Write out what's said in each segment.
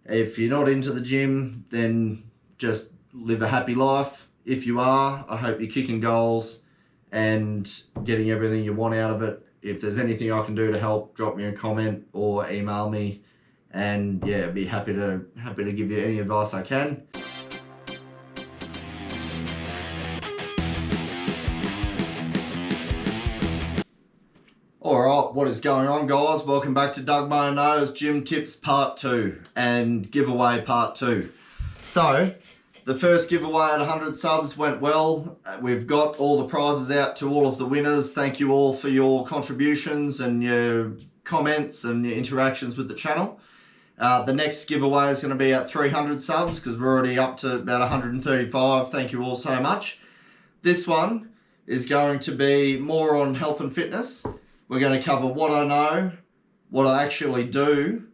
If you're not into the gym, then just live a happy life. If you are, I hope you're kicking goals and getting everything you want out of it. If there's anything I can do to help, drop me a comment or email me, and yeah, I'd be happy to give you any advice I can. Alright, what is going on, guys? Welcome back to Doug My Nose Gym Tips Part 2 and Giveaway Part 2. So, the first giveaway at 100 subs went well. We've got all the prizes out to all of the winners. Thank you all for your contributions and your comments and your interactions with the channel. The next giveaway is going to be at 300 subs because we're already up to about 135. Thank you all so much. This one is going to be more on health and fitness. We're going to cover what I know, what I actually do,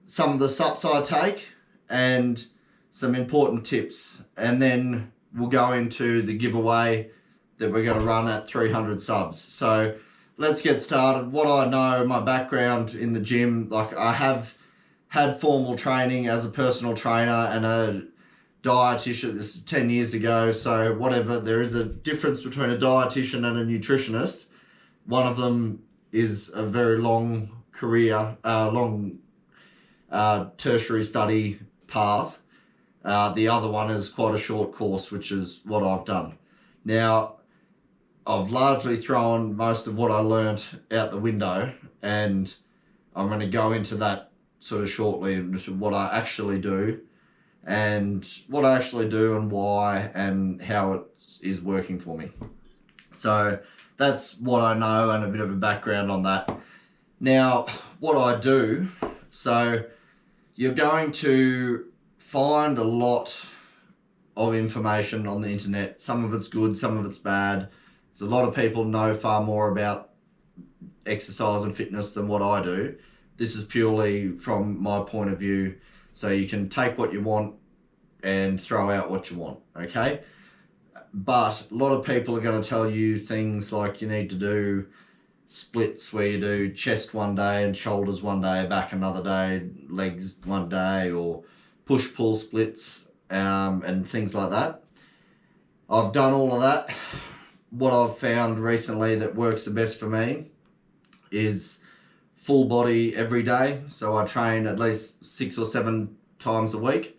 some of the sups I take, and some important tips. And then we'll go into the giveaway that we're going to run at 300 subs. So let's get started. What I know, my background in the gym, like I have had formal training as a personal trainer and a dietitian. This is 10 years ago. So whatever, there is a difference between a dietitian and a nutritionist. One of them is a very long career, tertiary study path. The other one is quite a short course, which is what I've done. Now, I've largely thrown most of what I learnt out the window, and I'm going to go into that sort of shortly, what I actually do and why and how it is working for me. So that's what I know and a bit of a background on that. Now, what I do, so you're going to find a lot of information on the internet. Some of it's good, some of it's bad. So a lot of people know far more about exercise and fitness than what I do. This is purely from my point of view. So you can take what you want and throw out what you want, okay? But a lot of people are going to tell you things like you need to do splits where you do chest one day and shoulders one day, back another day, legs one day, or push-pull splits and things like that. I've done all of that. What I've found recently that works the best for me is full body every day. So I train at least 6 or 7 times a week.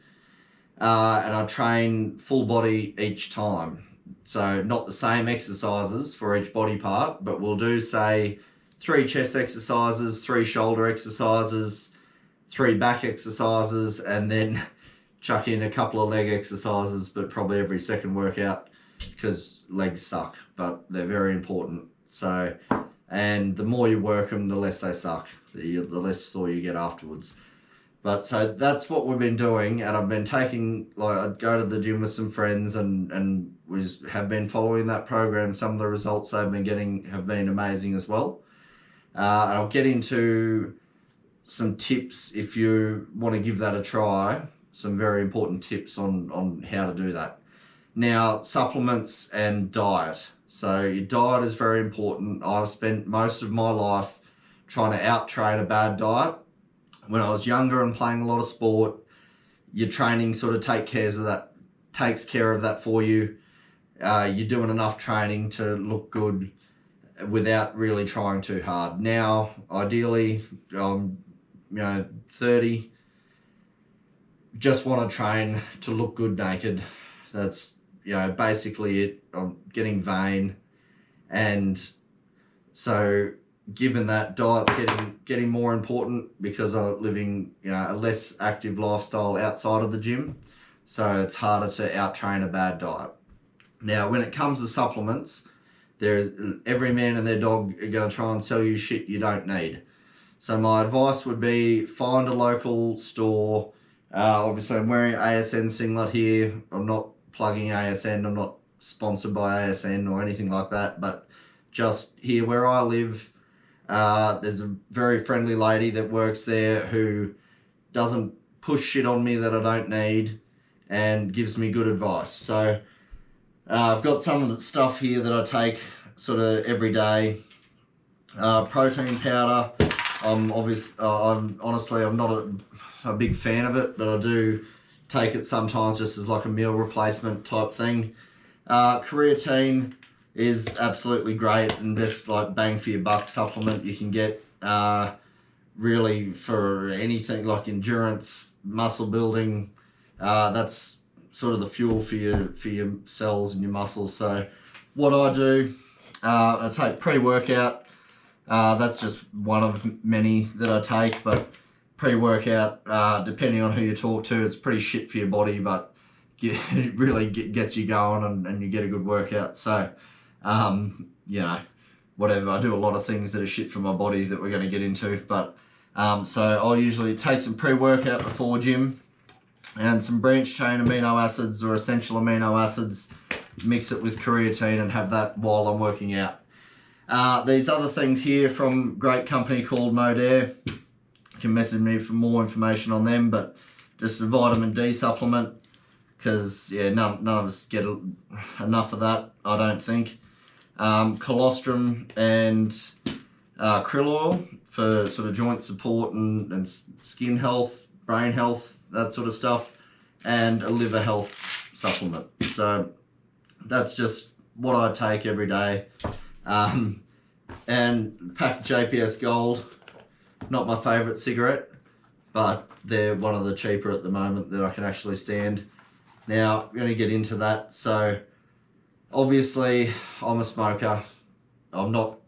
And I train full body each time. So not the same exercises for each body part, but we'll do, say, 3 chest exercises, 3 shoulder exercises, 3 back exercises, and then chuck in a couple of leg exercises, but probably every second workout because legs suck, but they're very important. So, and the more you work them, the less they suck, the less sore you get afterwards. But so that's what we've been doing, and I've been taking, like, I'd go to the gym with some friends and have been following that program. Some of the results they've been getting have been amazing as well. And I'll get into some tips if you want to give that a try, some very important tips on how to do that. Now, supplements and diet. So your diet is very important. I've spent most of my life trying to out-train a bad diet. When I was younger and playing a lot of sport, your training sort of takes care of that for you. You're doing enough training to look good without really trying too hard. Now, ideally, 30, just want to train to look good naked. That's, basically it. I'm getting vain, and so given that, diet's getting more important because I'm living a less active lifestyle outside of the gym, so it's harder to out-train a bad diet. Now, when it comes to supplements, there's every man and their dog are going to try and sell you shit you don't need. So my advice would be find a local store. Obviously, I'm wearing ASN singlet here. I'm not plugging ASN. I'm not sponsored by ASN or anything like that, but just here where I live, there's a very friendly lady that works there who doesn't push shit on me that I don't need and gives me good advice. So I've got some of the stuff here that I take sort of every day. Protein powder. I'm honestly I'm not a big fan of it, but I do take it sometimes just as like a meal replacement type thing. Creatine is absolutely great and just like bang for your buck supplement you can get really for anything like endurance, muscle building. That's sort of the fuel for your cells and your muscles. So what I do, I take pre-workout. That's just one of many that I take, but pre-workout, depending on who you talk to, it's pretty shit for your body, but it really gets you going and you get a good workout. So, you know, whatever. I do a lot of things that are shit for my body that we're going to get into, but so I'll usually take some pre-workout before gym and some branched chain amino acids or essential amino acids, mix it with creatine and have that while I'm working out. These other things here from a great company called Modere. You can message me for more information on them, but just a vitamin D supplement, because yeah, none of us get enough of that, I don't think. Colostrum and krill oil for sort of joint support and skin health, brain health, that sort of stuff, and a liver health supplement. So that's just what I take every day. And pack JPS Gold, not my favourite cigarette, but they're one of the cheaper at the moment that I can actually stand. Now, I'm going to get into that. So, obviously, I'm a smoker. I'm not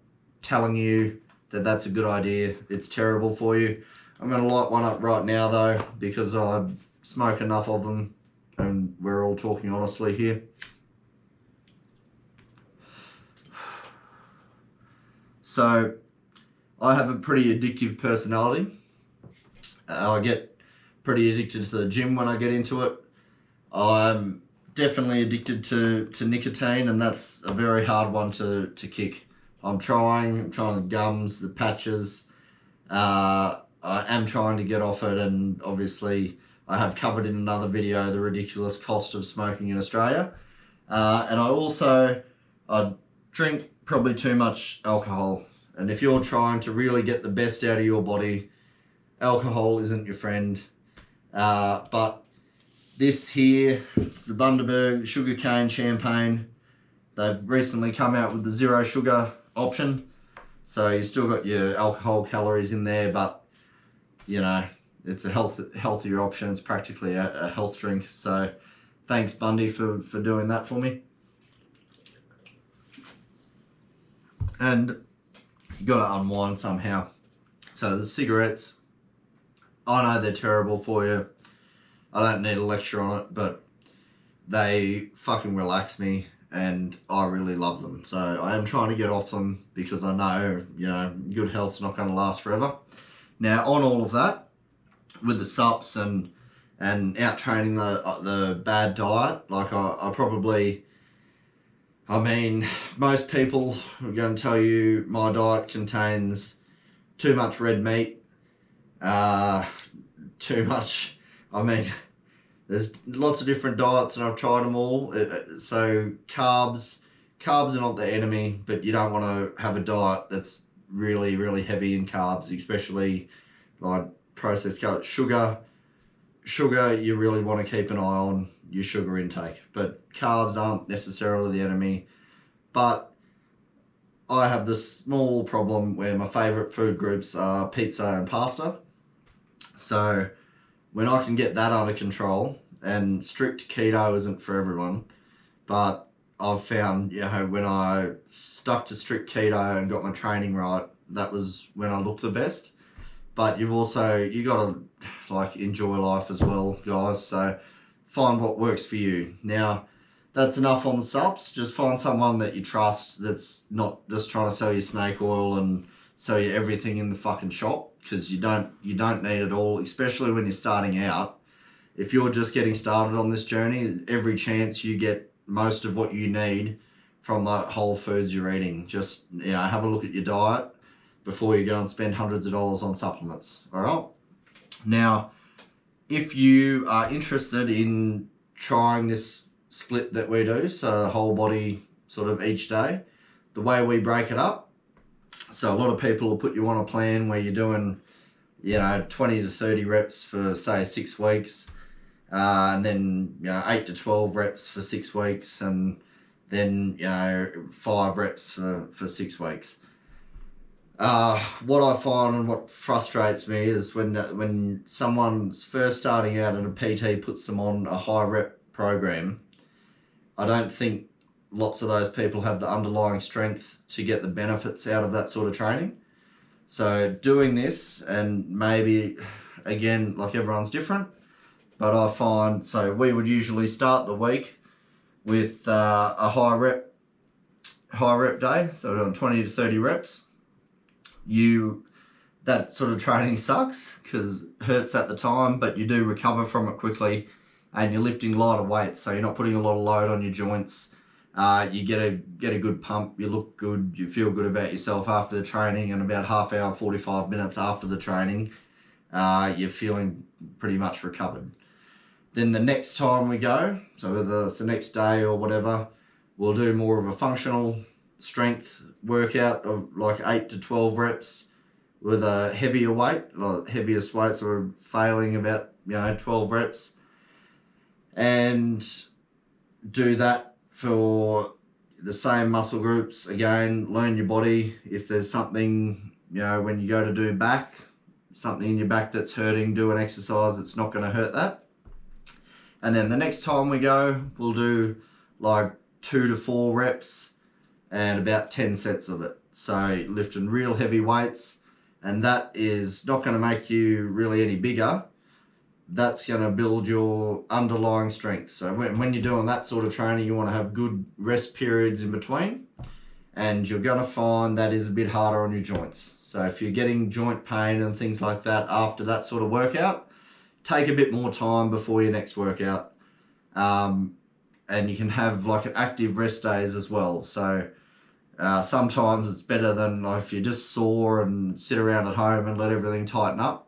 telling you that that's a good idea. It's terrible for you. I'm going to light one up right now, though, because I smoke enough of them, and we're all talking honestly here. So, I have a pretty addictive personality. I get pretty addicted to the gym when I get into it. I'm definitely addicted to nicotine, and that's a very hard one to kick. I'm trying the gums, the patches. I am trying to get off it, and obviously I have covered in another video the ridiculous cost of smoking in Australia. And I drink probably too much alcohol. And if you're trying to really get the best out of your body, alcohol isn't your friend. But this here, it's the Bundaberg sugarcane champagne. They've recently come out with the zero sugar option. So you still got your alcohol calories in there, but you know, it's a healthier option. It's practically a health drink. So thanks Bundy for doing that for me. And you got to unwind somehow. So the cigarettes, I know they're terrible for you. I don't need a lecture on it, but they fucking relax me and I really love them. So I am trying to get off them because I know, you know, good health's not going to last forever. Now on all of that, with the sups and out-training the bad diet, like I mean, most people are going to tell you my diet contains too much red meat, too much, I mean, there's lots of different diets and I've tried them all. So carbs are not the enemy, but you don't want to have a diet that's really, really heavy in carbs, especially like processed carbs. Sugar, you really want to keep an eye on your sugar intake, but carbs aren't necessarily the enemy. But I have this small problem where my favourite food groups are pizza and pasta. So when I can get that under control, and strict keto isn't for everyone, but I've found, you know, when I stuck to strict keto and got my training right, that was when I looked the best. But you got to like enjoy life as well, guys. So find what works for you. Now, that's enough on the subs. Just find someone that you trust that's not just trying to sell you snake oil and sell you everything in the fucking shop, because you don't need it all, especially when you're starting out. If you're just getting started on this journey, every chance you get most of what you need from the whole foods you're eating. Just, you know, have a look at your diet before you go and spend hundreds of dollars on supplements. All right. Now, if you are interested in trying this split that we do, so the whole body sort of each day, the way we break it up, So a lot of people will put you on a plan where you're doing, 20 to 30 reps for say 6 weeks, and then 8 to 12 reps for 6 weeks, and then 5 reps for 6 weeks. What I find and what frustrates me is when someone's first starting out and a PT puts them on a high rep program, I don't think lots of those people have the underlying strength to get the benefits out of that sort of training. So doing this, and maybe again, like everyone's different, but I find, so we would usually start the week with a high rep day, so we're doing 20 to 30 reps. That sort of training sucks because it hurts at the time, but you do recover from it quickly, and you're lifting lighter weights, so you're not putting a lot of load on your joints. You get a good pump, you look good, you feel good about yourself after the training, and about half hour, 45 minutes after the training, you're feeling pretty much recovered. Then the next time we go, so whether it's the next day or whatever, we'll do more of a functional strength workout of like 8 to 12 reps with a heavier weight, like heaviest weights are failing about 12 reps, and do that for the same muscle groups. Again, learn your body. If there's something, when you go to do back, something in your back that's hurting, do an exercise that's not going to hurt that. And then the next time we go, we'll do like 2 to 4 reps and about 10 sets of it. So lifting real heavy weights, and that is not going to make you really any bigger. That's going to build your underlying strength. So when you're doing that sort of training, you want to have good rest periods in between, and you're going to find that is a bit harder on your joints. So if you're getting joint pain and things like that after that sort of workout, take a bit more time before your next workout. And you can have like an active rest days as well. So sometimes it's better than like if you're just sore and sit around at home and let everything tighten up.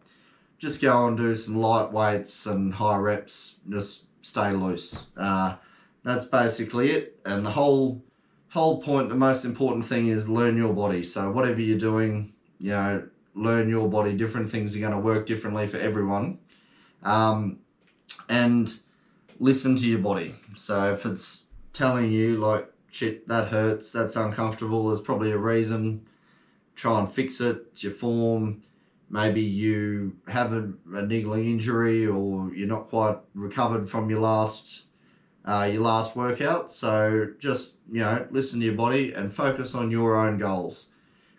Just go and do some light weights and high reps, just stay loose. That's basically it. And the whole point, the most important thing is learn your body. So whatever you're doing, learn your body. Different things are going to work differently for everyone. And listen to your body. So if it's telling you like, shit, that hurts, that's uncomfortable, there's probably a reason. Try and fix it. It's your form. Maybe you have a niggling injury, or you're not quite recovered from your last workout. So just, listen to your body and focus on your own goals,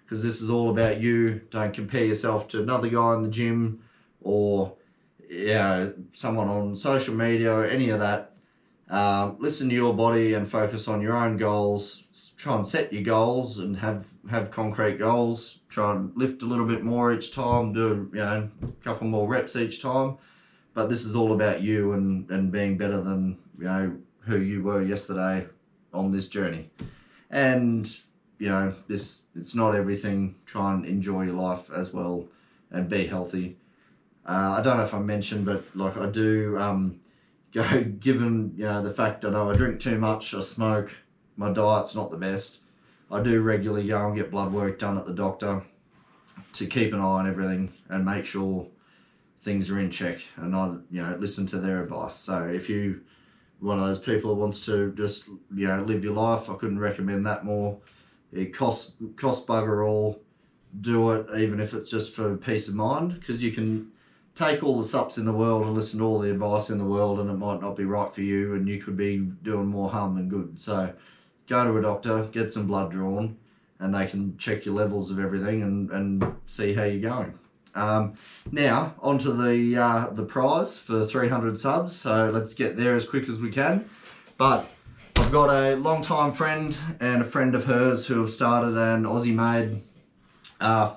because this is all about you. Don't compare yourself to another guy in the gym or someone on social media or any of that. Listen to your body and focus on your own goals. Try and set your goals and have concrete goals. Try and lift a little bit more each time, do a couple more reps each time. But this is all about you and being better than who you were yesterday on this journey. And it's not everything. Try and enjoy your life as well and be healthy. I don't know if I mentioned, but like I do given the fact I know I drink too much, I smoke, my diet's not the best, I do regularly go and get blood work done at the doctor to keep an eye on everything and make sure things are in check, and I listen to their advice. So if you one of those people who wants to just live your life, I couldn't recommend that more. It costs bugger all. Do it, even if it's just for peace of mind, because you can take all the sups in the world and listen to all the advice in the world, and it might not be right for you, and you could be doing more harm than good. So go to a doctor, get some blood drawn, and they can check your levels of everything and see how you're going. Now onto the prize for 300 subs. So let's get there as quick as we can. But I've got a long-time friend and a friend of hers who have started an Aussie-made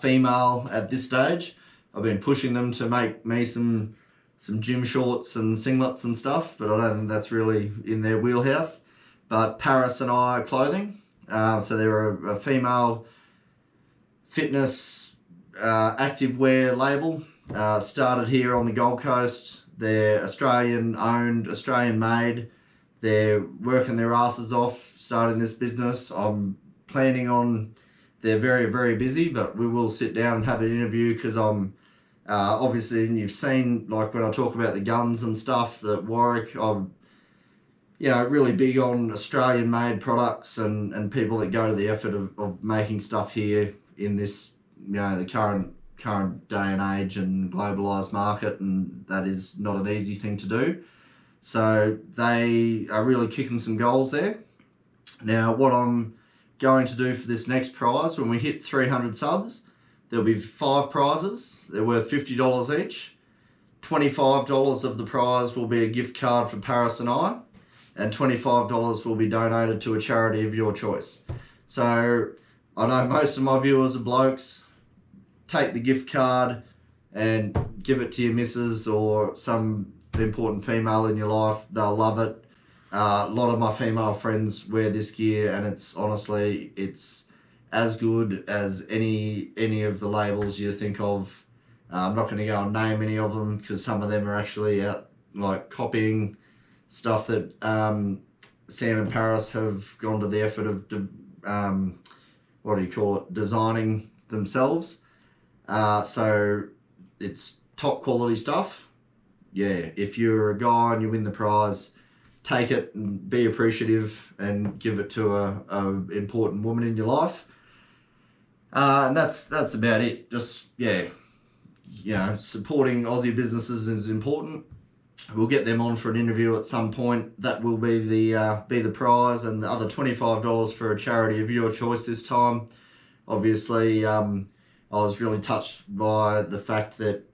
female at this stage. I've been pushing them to make me some gym shorts and singlets and stuff, but I don't think that's really in their wheelhouse. But Paris and I Clothing, so they're a female fitness activewear label. Started here on the Gold Coast. They're Australian owned, Australian made. They're working their asses off starting this business. I'm planning on they're very, very busy, but we will sit down and have an interview, because I'm obviously, and you've seen, like when I talk about the guns and stuff, that Warwick, I'm really big on Australian made products and people that go to the effort of making stuff here in this, the current day and age and globalized market, and that is not an easy thing to do. So they are really kicking some goals there. Now, what I'm going to do for this next prize, when we hit 300 subs, there'll be 5 prizes. They're worth $50 each. $25 of the prize will be a gift card for Paris and I, and $25 will be donated to a charity of your choice. So I know most of my viewers are blokes. Take the gift card and give it to your missus or some important female in your life. They'll love it. A lot of my female friends wear this gear, and it's honestly, it's as good as any of the labels you think of. I'm not going to go and name any of them, because some of them are actually out like copying stuff that Sam and Paris have gone to the effort of designing themselves. So it's top quality stuff. Yeah, if you're a guy and you win the prize, take it and be appreciative and give it to a important woman in your life. And that's about it. Just, supporting Aussie businesses is important. We'll get them on for an interview at some point. That will be the prize, and the other $25 for a charity of your choice this time. Obviously, I was really touched by the fact that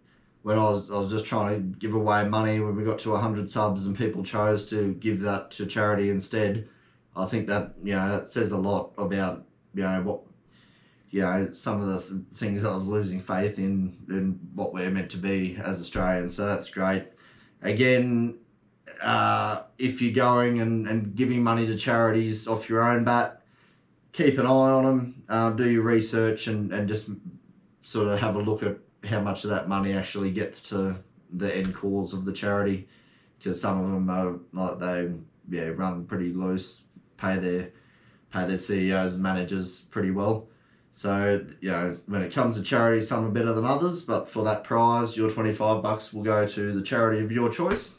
when I was just trying to give away money when we got to 100 subs and people chose to give that to charity instead. I think that, that says a lot about, what, some of the things I was losing faith in what we're meant to be as Australians. So that's great. Again, if you're going and giving money to charities off your own bat, keep an eye on them, do your research and just sort of have a look at how much of that money actually gets to the end cause of the charity, because some of them are like they run pretty loose, pay their CEOs and managers pretty well. So when it comes to charity, some are better than others, but for that prize, your $25 will go to the charity of your choice.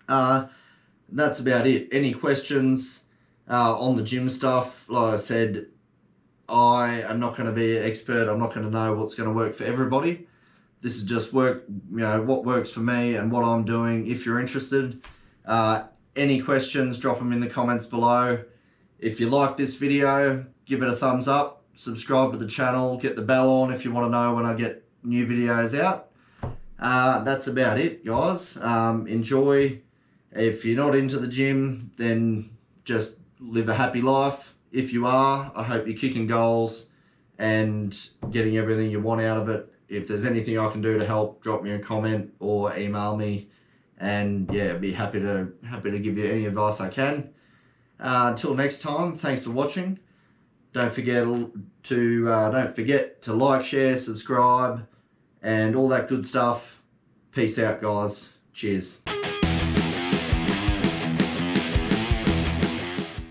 That's about it. Any questions on the gym stuff? Like I said, I am not going to be an expert. I'm not going to know what's going to work for everybody. This is just what works for me and what I'm doing. If you're interested, any questions, drop them in the comments below. If you like this video, give it a thumbs up, subscribe to the channel, get the bell on if you want to know when I get new videos out. That's about it, guys. Enjoy. If you're not into the gym, then just live a happy life. If you are, I hope you're kicking goals and getting everything you want out of it. If there's anything I can do to help, drop me a comment or email me, and I'd be happy to give you any advice I can. Until next time, thanks for watching. Don't forget to like, share, subscribe, and all that good stuff. Peace out, guys. Cheers.